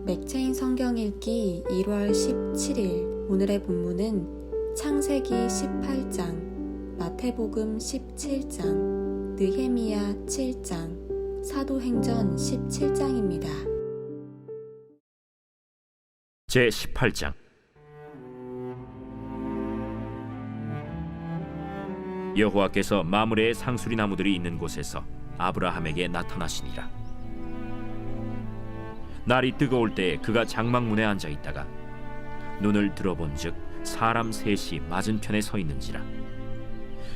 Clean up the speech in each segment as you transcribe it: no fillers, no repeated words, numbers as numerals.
맥체인 성경 읽기 1월 17일 오늘의 본문은 창세기 18장, 마태복음 17장, 느헤미야 7장, 사도행전 17장입니다. 제18장. 여호와께서 마므레의 상수리 나무들이 있는 곳에서 아브라함에게 나타나시니라. 날이 뜨거울 때에 그가 장막문에 앉아 있다가 눈을 들어본즉 사람 셋이 맞은편에 서 있는지라.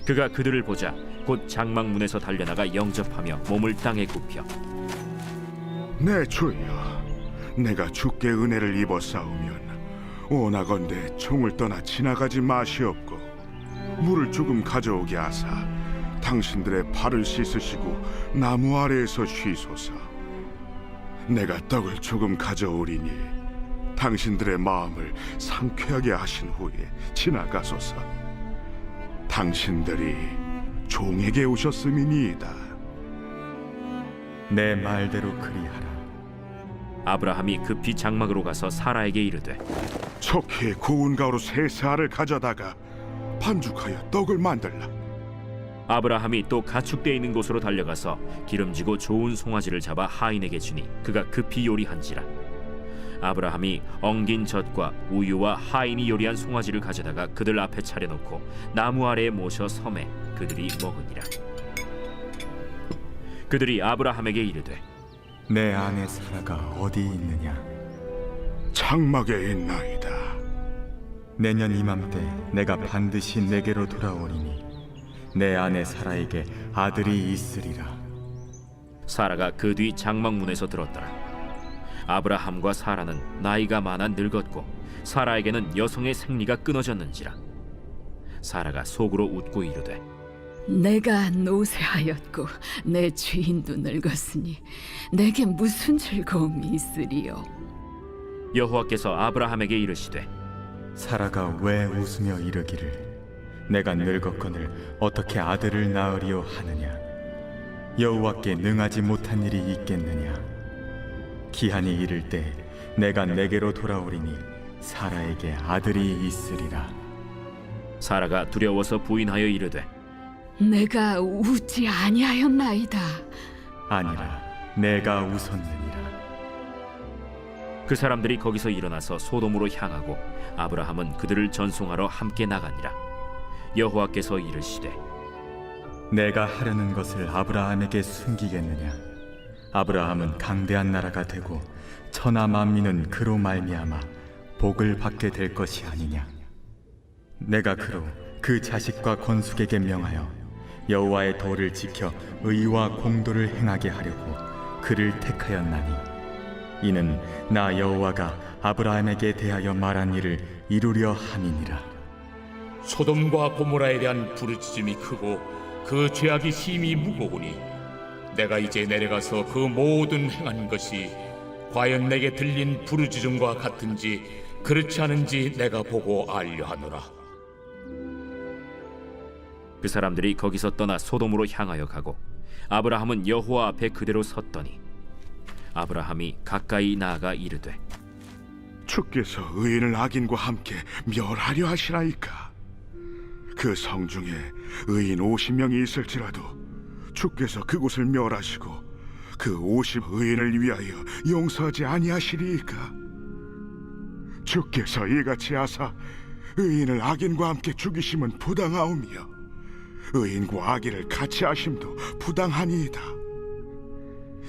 그가 그들을 보자 곧 장막문에서 달려나가 영접하며 몸을 땅에 굽혀 내 주여, 내가 주께 은혜를 입어 싸우면 원하건대 총을 떠나 지나가지 마시옵고 물을 조금 가져오게 하사 당신들의 발을 씻으시고 나무 아래에서 쉬소서. 내가 떡을 조금 가져오리니 당신들의 마음을 상쾌하게 하신 후에 지나가소서. 당신들이 종에게 오셨음이니이다. 내 말대로 그리하라. 아브라함이 급히 장막으로 가서 사라에게 이르되 척히 고운 가루 세 알을 가져다가 반죽하여 떡을 만들라. 아브라함이 또 가축대 있는 곳으로 달려가서 기름지고 좋은 송아지를 잡아 하인에게 주니 그가 급히 요리한지라. 아브라함이 엉긴 젖과 우유와 하인이 요리한 송아지를 가져다가 그들 앞에 차려놓고 나무 아래에 모셔 섬에 그들이 먹으니라. 그들이 아브라함에게 이르되 내 아내 사라가 어디 있느냐? 장막에 있나이다. 내년 이맘때 내가 반드시 내게로 돌아오리니 내 아내 사라에게 아들이 있으리라. 사라가 그 뒤 장막문에서 들었더라. 아브라함과 사라는 나이가 많아 늙었고 사라에게는 여성의 생리가 끊어졌는지라. 사라가 속으로 웃고 이르되 내가 노쇠하였고 내 주인도 늙었으니 내게 무슨 즐거움이 있으리요. 여호와께서 아브라함에게 이르시되 사라가 왜 웃으며 이르기를 내가 늙었거늘 어떻게 아들을 낳으리요 하느냐? 여호와께 능하지 못한 일이 있겠느냐? 기한이 이를 때 내가 내게로 돌아오리니 사라에게 아들이 있으리라. 사라가 두려워서 부인하여 이르되 내가 웃지 아니하였나이다. 아니라 내가 웃었느니라. 그 사람들이 거기서 일어나서 소돔으로 향하고 아브라함은 그들을 전송하러 함께 나가니라. 여호와께서 이르시되 내가 하려는 것을 아브라함에게 숨기겠느냐? 아브라함은 강대한 나라가 되고 천하 만민은 그로 말미암아 복을 받게 될 것이 아니냐? 내가 그로 그 자식과 건숙에게 명하여 여호와의 도를 지켜 의와 공도를 행하게 하려고 그를 택하였나니 이는 나 여호와가 아브라함에게 대하여 말한 일을 이루려 함이니라. 소돔과 고모라에 대한 부르짖음이 크고 그 죄악이 심히 무거우니 내가 이제 내려가서 그 모든 행한 것이 과연 내게 들린 부르짖음과 같은지 그렇지 않은지 내가 보고 알려 하노라. 그 사람들이 거기서 떠나 소돔으로 향하여 가고 아브라함은 여호와 앞에 그대로 섰더니 아브라함이 가까이 나아가 이르되 주께서 의인을 악인과 함께 멸하려 하시나이까? 그 성중에 의인 50명이 있을지라도 주께서 그곳을 멸하시고 그 50 의인을 위하여 용서하지 아니하시리이까? 주께서 이같이 하사 의인을 악인과 함께 죽이심은 부당하오며 의인과 악인을 같이 하심도 부당하니이다.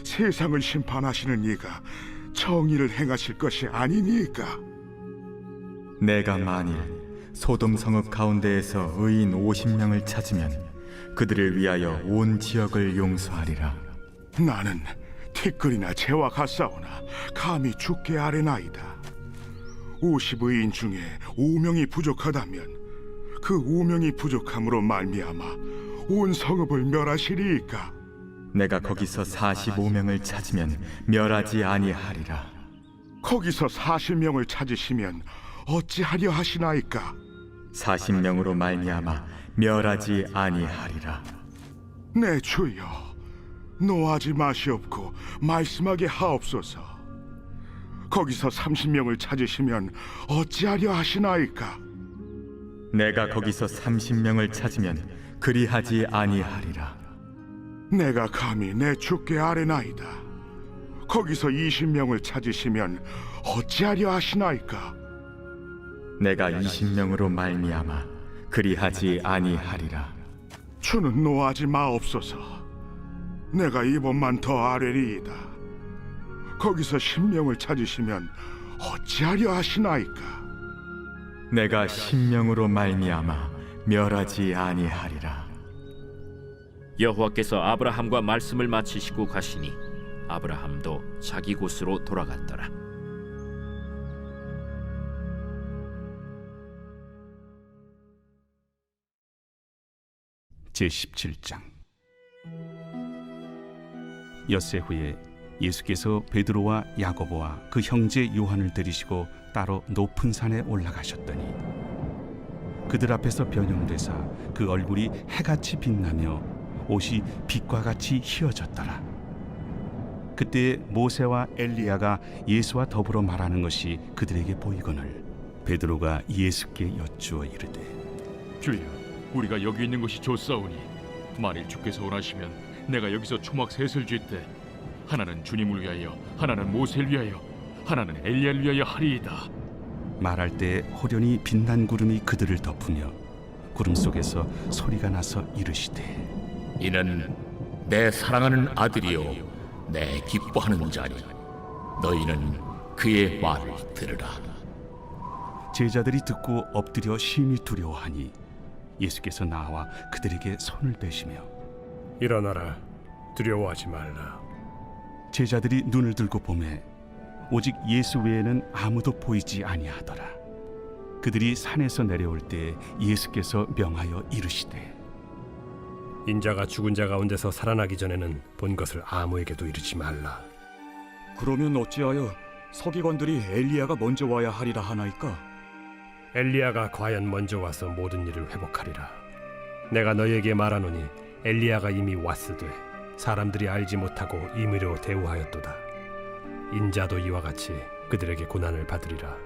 세상을 심판하시는 이가 정의를 행하실 것이 아니니까? 내가 만일 소돔 성읍 가운데에서 의인 50명을 찾으면 그들을 위하여 온 지역을 용서하리라. 나는 티끌이나 재와 같사오나 감히 주께 아뢰나이다. 50의인 중에 5명이 부족하다면 그 5명이 부족함으로 말미암아 온 성읍을 멸하시리이까? 내가 거기서 45명을 찾으면 멸하지 아니하리라. 거기서 40명을 찾으시면 어찌하려 하시나이까? 40명으로 말미암아 멸하지 아니하리라. 내 주여, 노하지 마시옵고 말씀하게 하옵소서. 거기서 30명을 찾으시면 어찌하려 하시나이까? 내가 거기서 30명을 찾으면 그리하지 아니하리라. 내가 감히 내 주께 아뢰나이다. 거기서 20명을 찾으시면 어찌하려 하시나이까? 내가 20명으로 말미암아 그리하지 아니하리라. 주는 노하지 마옵소서. 내가 이번만 더 아뢰리이다. 거기서 10명을 찾으시면 어찌하려 하시나이까? 내가 10명으로 말미암아 멸하지 아니하리라. 여호와께서 아브라함과 말씀을 마치시고 가시니 아브라함도 자기 곳으로 돌아갔더라. 제17장. 엿새 후에 예수께서 베드로와 야고보와 그 형제 요한을 데리시고 따로 높은 산에 올라가셨더니 그들 앞에서 변형되사 그 얼굴이 해같이 빛나며 옷이 빛과 같이 희어졌더라. 그때 모세와 엘리야가 예수와 더불어 말하는 것이 그들에게 보이거늘 베드로가 예수께 여쭈어 이르되, 주여, 우리가 여기 있는 것이 좋사오니 만일 주께서 원하시면 내가 여기서 초막 셋을 쥘때 하나는 주님을 위하여, 하나는 모세를 위하여, 하나는 엘리야를 위하여 하리이다. 말할 때 호련히 빛난 구름이 그들을 덮으며 구름 속에서 소리가 나서 이르시되, 이는 내 사랑하는 아들이요 내 기뻐하는 자니 너희는 그의 말을 들으라. 제자들이 듣고 엎드려 심히 두려워하니 예수께서 나와 그들에게 손을 대시며 일어나라, 두려워하지 말라. 제자들이 눈을 들고 보매 오직 예수 외에는 아무도 보이지 아니하더라. 그들이 산에서 내려올 때 예수께서 명하여 이르시되, 인자가 죽은 자 가운데서 살아나기 전에는 본 것을 아무에게도 이르지 말라. 그러면 어찌하여 서기관들이 엘리야가 먼저 와야 하리라 하나이까? 엘리야가 과연 먼저 와서 모든 일을 회복하리라. 내가 너희에게 말하노니 엘리야가 이미 왔으되 사람들이 알지 못하고 임의로 대우하였도다. 인자도 이와 같이 그들에게 고난을 받으리라.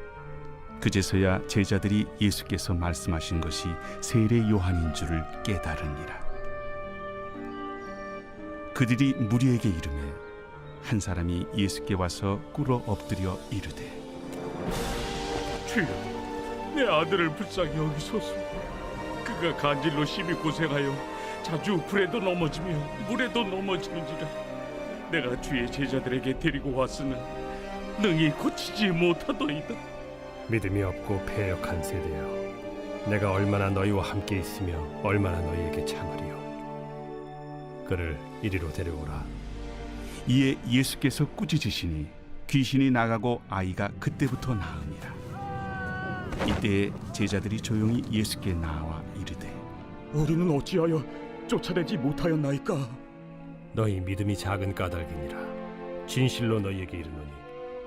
그제서야 제자들이 예수께서 말씀하신 것이 세례 요한인 줄을 깨달으니라. 그들이 무리에게 이르매 한 사람이 예수께 와서 꿇어 엎드려 이르되, 주여, 내 아들을 불쌍히 여기소서. 그가 간질로 심히 고생하여 자주 불에도 넘어지며 물에도 넘어지는지라. 내가 주의 제자들에게 데리고 왔으나 능히 고치지 못하더이다. 믿음이 없고 패역한 세대여, 내가 얼마나 너희와 함께 있으며 얼마나 너희에게 참으리요. 그를 이리로 데려오라. 이에 예수께서 꾸짖으시니 귀신이 나가고 아이가 그때부터 나으니라. 이때 제자들이 조용히 예수께 나와 이르되, 우리는 어찌하여 쫓아내지 못하였나이까? 너희 믿음이 작은 까닭이니라. 진실로 너희에게 이르노니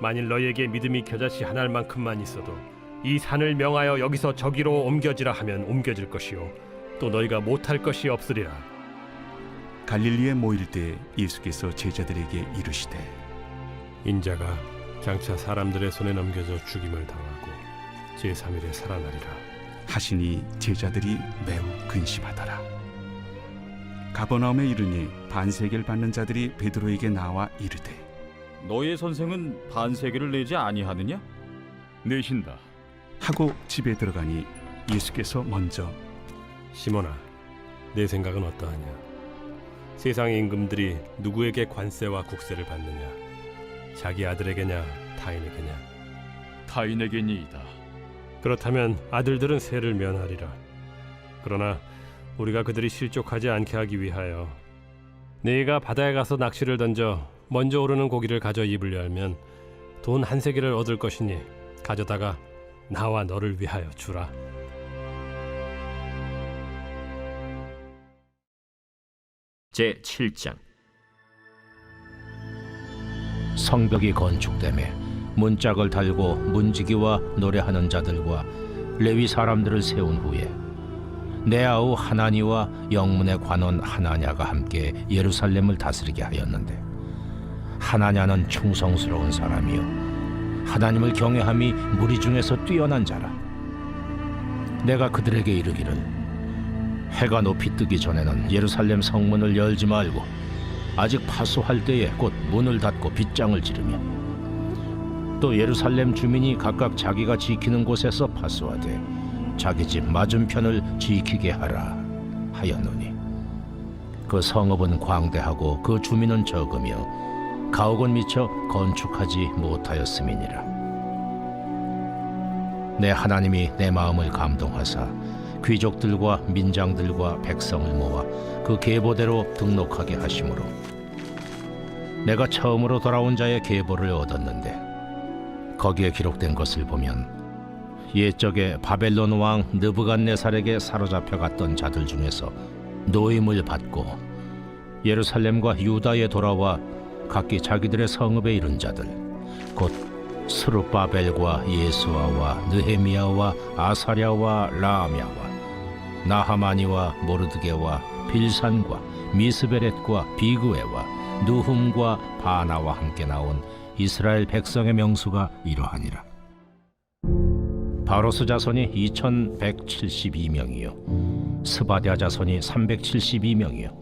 만일 너희에게 믿음이 겨자씨 한 알만큼만 있어도 이 산을 명하여 여기서 저기로 옮겨지라 하면 옮겨질 것이요 또 너희가 못할 것이 없으리라. 갈릴리에 모일 때 예수께서 제자들에게 이르시되, 인자가 장차 사람들의 손에 넘겨져 죽임을 당하고 제3일에 살아나리라 하시니 제자들이 매우 근심하더라. 가버나움에 이르니 반세계를 받는 자들이 베드로에게 나와 이르되, 너의 선생은 반세계를 내지 아니하느냐? 내신다. 하고 집에 들어가니 예수께서 먼저, 시몬아, 내 생각은 어떠하냐? 세상의 임금들이 누구에게 관세와 국세를 받느냐? 자기 아들에게냐 타인에게냐? 타인에게니이다. 그렇다면 아들들은 세를 면하리라. 그러나 우리가 그들이 실족하지 않게 하기 위하여 네가 바다에 가서 낚시를 던져 먼저 오르는 고기를 가져 입을 열면 돈 한 세겔을 얻을 것이니 가져다가 나와 너를 위하여 주라. 제7장. 성벽이 건축되매 문짝을 달고 문지기와 노래하는 자들과 레위 사람들을 세운 후에 내 아우 하나니와 영문의 관원 하나냐가 함께 예루살렘을 다스리게 하였는데, 하나냐는 충성스러운 사람이요 하나님을 경외함이 무리 중에서 뛰어난 자라. 내가 그들에게 이르기를 해가 높이 뜨기 전에는 예루살렘 성문을 열지 말고 아직 파수할 때에 곧 문을 닫고 빗장을 지르며 또 예루살렘 주민이 각각 자기가 지키는 곳에서 파수하되 자기 집 맞은편을 지키게 하라 하였노니 그 성읍은 광대하고 그 주민은 적으며 가옥은 미처 건축하지 못하였음이니라. 내 하나님이 내 마음을 감동하사 귀족들과 민장들과 백성을 모아 그 계보대로 등록하게 하심으로 내가 처음으로 돌아온 자의 계보를 얻었는데 거기에 기록된 것을 보면 옛적에 바벨론 왕 느부갓네살에게 사로잡혀 갔던 자들 중에서 노임을 받고 예루살렘과 유다에 돌아와 각기 자기들의 성읍에 이른 자들 곧 스룹바벨과 예수아와 느헤미야와 아사랴와 라암야와 나하마니와 모르드게와 빌산과 미스베렛과 비그웨와 누훔과 바나와 함께 나온 이스라엘 백성의 명수가 이러하니라. 바로스 자손이 2172명이요 스바랴 자손이 372명이요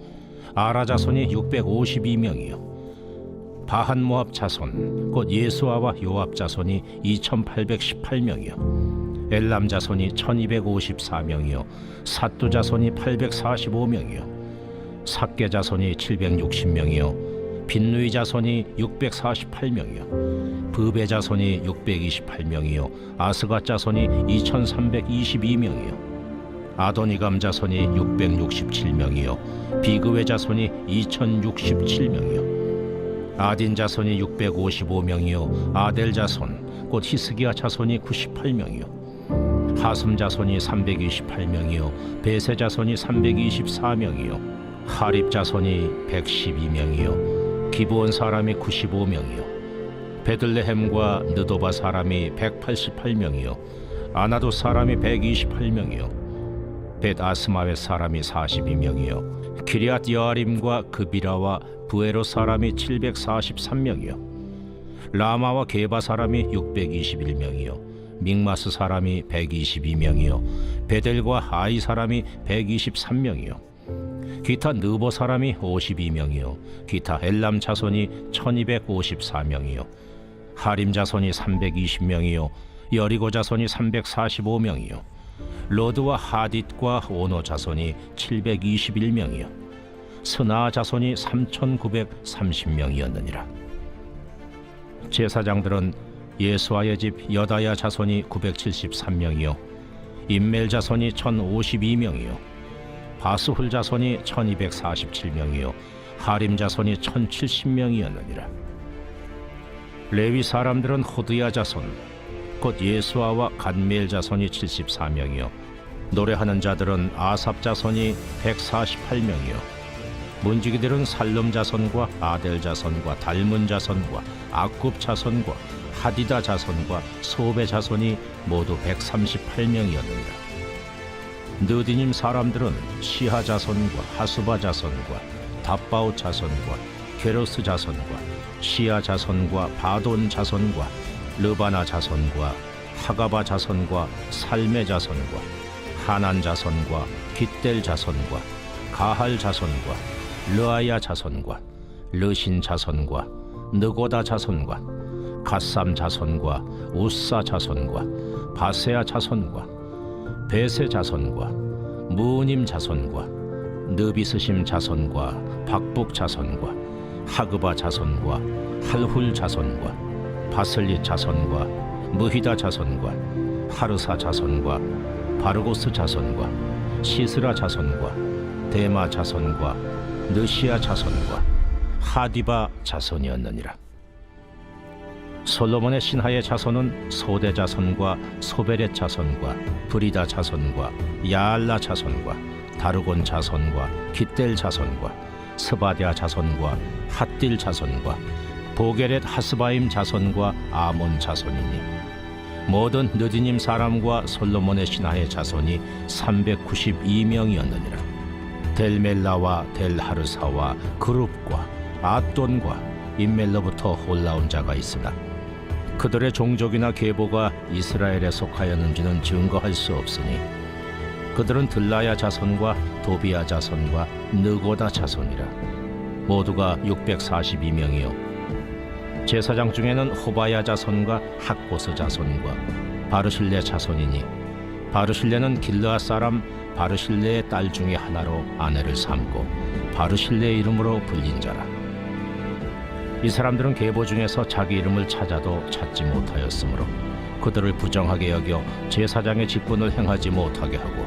아라 자손이 652명이요 바한 모압 자손 곧 예수아와 요압 자손이 2818명이요 엘람 자손이 1254명이요 삿두 자손이 845명이요 삭게 자손이 760명이요 빈누이 자손이 648명이요 브베 자손이 628명이요 아스갓 자손이 2322명이요 아도니감 자손이 667명이요 비그웨 자손이 2067명이요 아딘 자손이 655명이요 아델 자손 곧 히스기야 자손이 98명이요 하슴 자손이 328명이요 베세 자손이 324명이요 하립 자손이 112명이요 기브온 사람이 95명이요 베들레헴과 느도바 사람이 188명이요 아나도 사람이 128명이요 벳아스마웻 사람이 42명이요 기리앗 여아림과 그비라와 부에로 사람이 743명이요 라마와 게바 사람이 621명이요 믹마스 사람이 122명이요 베델과 아이 사람이 123명이요 기타 느보 사람이 52명이요 기타 엘람 자손이 1254명이요 하림 자손이 320명이요 여리고 자손이 345명이요 로드와 하딧과 오노 자손이 721명이요 스나 자손이 3930명이었느니라. 제사장들은 예수아의 집 여다야 자손이 973명이요 임멜 자손이 1052명이요 바스훌 자손이 1247명이요 하림 자손이 1070명이었느니라. 레위 사람들은 호드야 자손 곧 예수아와 간미엘 자손이 74명이요 노래하는 자들은 아삽 자손이 148명이요 문지기들은 살름 자손과 아델 자손과 달문 자손과 아굽 자손과 하디다 자손과 소베 자손이 모두 138명이었느니라. 느디님 사람들은 시하 자손과 하수바 자손과 답바오 자손과 게로스 자손과 시아 자손과 바돈 자손과 르바나 자손과 하가바 자손과 살메 자손과 하난 자손과 깃델 자손과 가할 자손과 르아야 자손과 르신 자손과 느고다 자손과 갓삼 자손과 우사 자손과 바세아 자손과 베세 자손과 무님 자손과 느비스심 자손과 박북 자손과 하그바 자손과 할훌 자손과 바슬릿 자손과 무히다 자손과 하르사 자손과 바르고스 자손과 시스라 자손과 데마 자손과 느시아 자손과 하디바 자손이었느니라. 솔로몬의 신하의 자손은 소대 자손과 소베렛 자손과 브리다 자손과 야알라 자손과 다르곤 자손과 깃델 자손과 스바랴 자손과 핫딜 자손과 보게렛 하스바임 자손과 아몬 자손이니 모든 느디님 사람과 솔로몬의 신하의 자손이 392명이었느니라. 델멜라와 델하르사와 그룹과 아돈과 임멜로부터 올라온 자가 있으나 그들의 종족이나 계보가 이스라엘에 속하였는지는 증거할 수 없으니 그들은 들라야 자손과 도비야 자손과 느고다 자손이라. 모두가 642명이요 제사장 중에는 호바야 자손과 학보스 자손과 바르실레 자손이니 바르실레는 길르앗 사람 바르실레의 딸 중에 하나로 아내를 삼고 바르실레의 이름으로 불린 자라. 이 사람들은 계보 중에서 자기 이름을 찾아도 찾지 못하였으므로 그들을 부정하게 여겨 제사장의 직분을 행하지 못하게 하고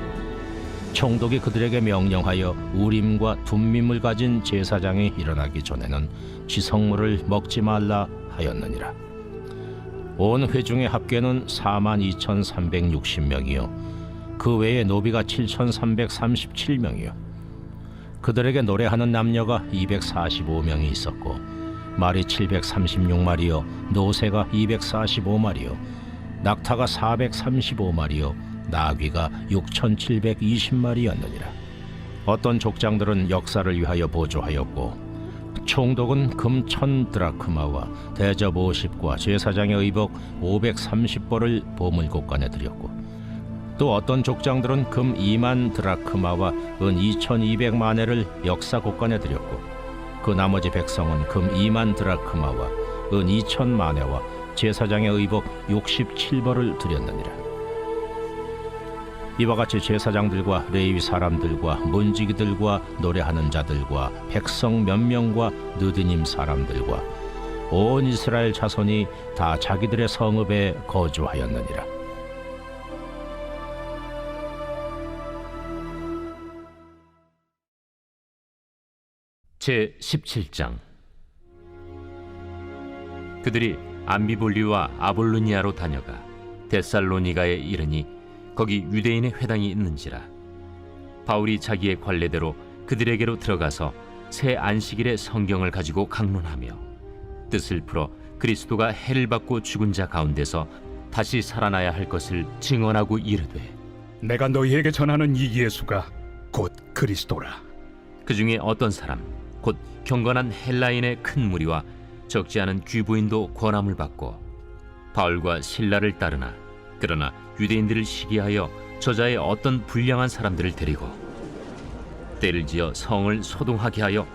총독이 그들에게 명령하여 우림과 둠밈을 가진 제사장이 일어나기 전에는 지성물을 먹지 말라 하였느니라. 온 회중의 합계는 42,360명이요 그 외에 노비가 7,337명이요 그들에게 노래하는 남녀가 245명이 있었고 말이 736마리요 노새가 245마리요 낙타가 435마리요 나귀가 6,720마리였느니라. 어떤 족장들은 역사를 위하여 보조하였고 총독은 금 1,000드라크마와 대접 50과 제사장의 의복 530벌을 보물곳간에 드렸고 또 어떤 족장들은 금 2만 드라크마와 은 2,200마네를 역사곳간에 드렸고 그 나머지 백성은 금 2만 드라크마와 은 2,000마네와 제사장의 의복 67벌을 드렸느니라. 이와 같이 제사장들과 레위 사람들과 문지기들과 노래하는 자들과 백성 몇 명과 느디님 사람들과 온 이스라엘 자손이 다 자기들의 성읍에 거주하였느니라. 제 17장. 그들이 암비볼리와 아볼로니아로 다녀가 데살로니가에 이르니 거기 유대인의 회당이 있는지라. 바울이 자기의 관례대로 그들에게로 들어가서 새 안식일에 성경을 가지고 강론하며 뜻을 풀어 그리스도가 해를 받고 죽은 자 가운데서 다시 살아나야 할 것을 증언하고 이르되 내가 너희에게 전하는 이 예수가 곧 그리스도라. 그 중에 어떤 사람 곧 경건한 헬라인의 큰 무리와 적지 않은 귀부인도 권함을 받고 바울과 실라를 따르나 그러나 유대인들을 시기하여 저자의 어떤 불량한 사람들을 데리고 때를 지어 성을 소동하게 하여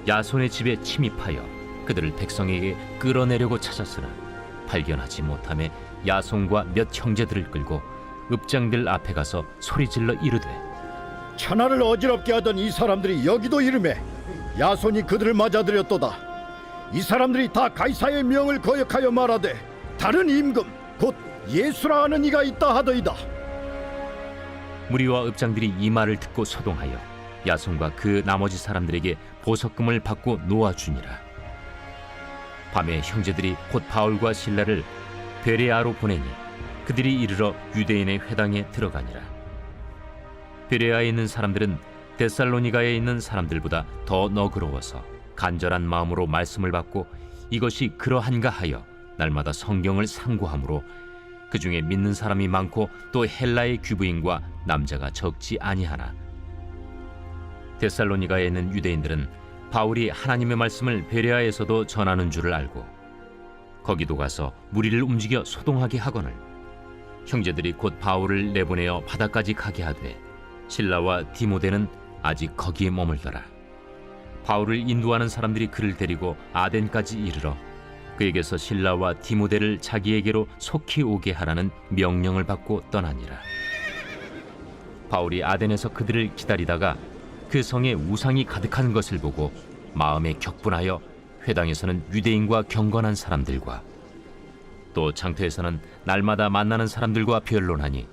야손의 집에 침입하여 그들을 백성에게 끌어내려고 찾았으나 발견하지 못하며 야손과 몇 형제들을 끌고 읍장들 앞에 가서 소리질러 이르되 천하를 어지럽게 하던 이 사람들이 여기도 이르매 야손이 그들을 맞아들였도다. 이 사람들이 다 가이사의 명을 거역하여 말하되 다른 임금 곧 예수라 하는 이가 있다 하더이다. 무리와 읍장들이 이 말을 듣고 소동하여 야손과 그 나머지 사람들에게 보석금을 받고 놓아주니라. 밤에 형제들이 곧 바울과 실라를 베레아로 보내니 그들이 이르러 유대인의 회당에 들어가니라. 베레아에 있는 사람들은 데살로니가에 있는 사람들보다 더 너그러워서 간절한 마음으로 말씀을 받고 이것이 그러한가 하여 날마다 성경을 상고하므로 그 중에 믿는 사람이 많고 또 헬라의 귀부인과 남자가 적지 아니하나 데살로니가에 있는 유대인들은 바울이 하나님의 말씀을 베레아에서도 전하는 줄을 알고 거기도 가서 무리를 움직여 소동하게 하거늘 형제들이 곧 바울을 내보내어 바다까지 가게 하되 실라와 디모데는 아직 거기에 머물더라. 바울을 인도하는 사람들이 그를 데리고 아덴까지 이르러 그에게서 실라와 디모데를 자기에게로 속히 오게 하라는 명령을 받고 떠나니라. 바울이 아덴에서 그들을 기다리다가 그 성에 우상이 가득한 것을 보고 마음에 격분하여 회당에서는 유대인과 경건한 사람들과 또 장터에서는 날마다 만나는 사람들과 변론하니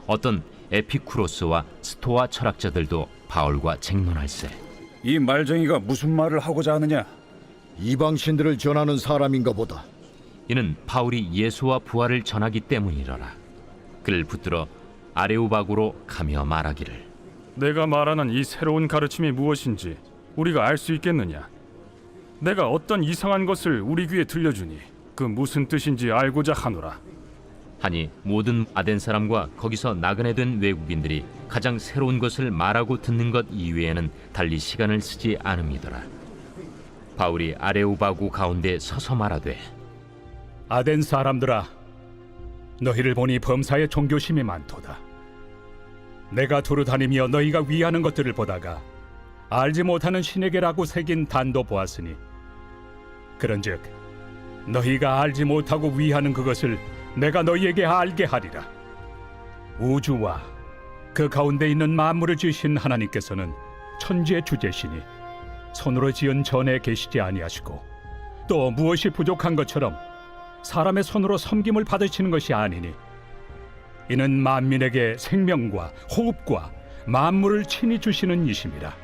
어떤 에피쿠로스와 스토아 철학자들도 바울과 쟁론할세. 이 말쟁이가 무슨 말을 하고자 하느냐? 이방신들을 전하는 사람인가 보다. 이는 바울이 예수와 부활을 전하기 때문이러라. 그를 붙들어 아레오바고로 가며 말하기를 내가 말하는 이 새로운 가르침이 무엇인지 우리가 알 수 있겠느냐? 내가 어떤 이상한 것을 우리 귀에 들려주니 그 무슨 뜻인지 알고자 하노라. 하니 모든 아덴 사람과 거기서 나그네 된 외국인들이 가장 새로운 것을 말하고 듣는 것 이외에는 달리 시간을 쓰지 않음이더라. 바울이 아레오바고 가운데 서서 말하되 아덴 사람들아, 너희를 보니 범사에 종교심이 많도다. 내가 두루 다니며 너희가 위하는 것들을 보다가 알지 못하는 신에게라고 새긴 단도 보았으니, 그런즉 너희가 알지 못하고 위하는 그것을 내가 너희에게 알게 하리라. 우주와 그 가운데 있는 만물을 지으신 하나님께서는 천지의 주제시니 손으로 지은 전에 계시지 아니하시고, 또 무엇이 부족한 것처럼 사람의 손으로 섬김을 받으시는 것이 아니니, 이는 만민에게 생명과 호흡과 만물을 친히 주시는 이심이라.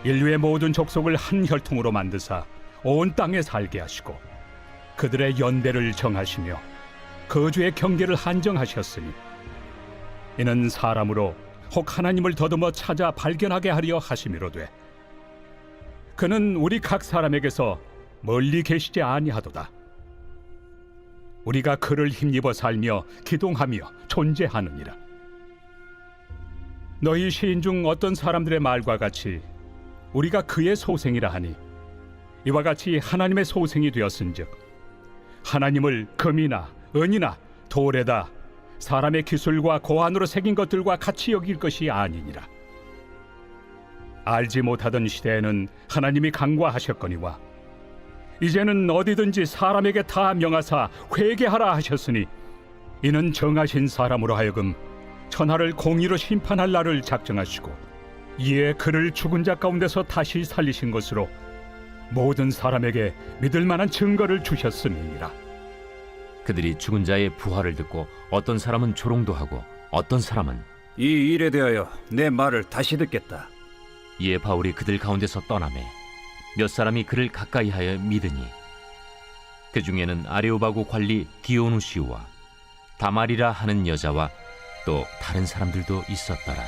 인류의 모든 족속을 한 혈통으로 만드사 온 땅에 살게 하시고, 그들의 연대를 정하시며 거주의 경계를 한정하셨으니, 이는 사람으로 혹 하나님을 더듬어 찾아 발견하게 하려 하심이로되, 그는 우리 각 사람에게서 멀리 계시지 아니하도다. 우리가 그를 힘입어 살며 기동하며 존재하느니라. 너희 시인 중 어떤 사람들의 말과 같이 우리가 그의 소생이라 하니, 이와 같이 하나님의 소생이 되었은즉 하나님을 금이나 은이나 돌에다 사람의 기술과 고안으로 새긴 것들과 같이 여길 것이 아니니라. 알지 못하던 시대에는 하나님이 강구하셨거니와, 이제는 어디든지 사람에게 다 명하사 회개하라 하셨으니, 이는 정하신 사람으로 하여금 천하를 공의로 심판할 날을 작정하시고, 이에 그를 죽은 자 가운데서 다시 살리신 것으로 모든 사람에게 믿을 만한 증거를 주셨음이니라. 그들이 죽은 자의 부활을 듣고 어떤 사람은 조롱도 하고 어떤 사람은 이 일에 대하여 내 말을 다시 듣겠다. 이에 바울이 그들 가운데서 떠나매 몇 사람이 그를 가까이하여 믿으니, 그 중에는 아레오바고 관리 디오누시우와 다말이라 하는 여자와 또 다른 사람들도 있었더라.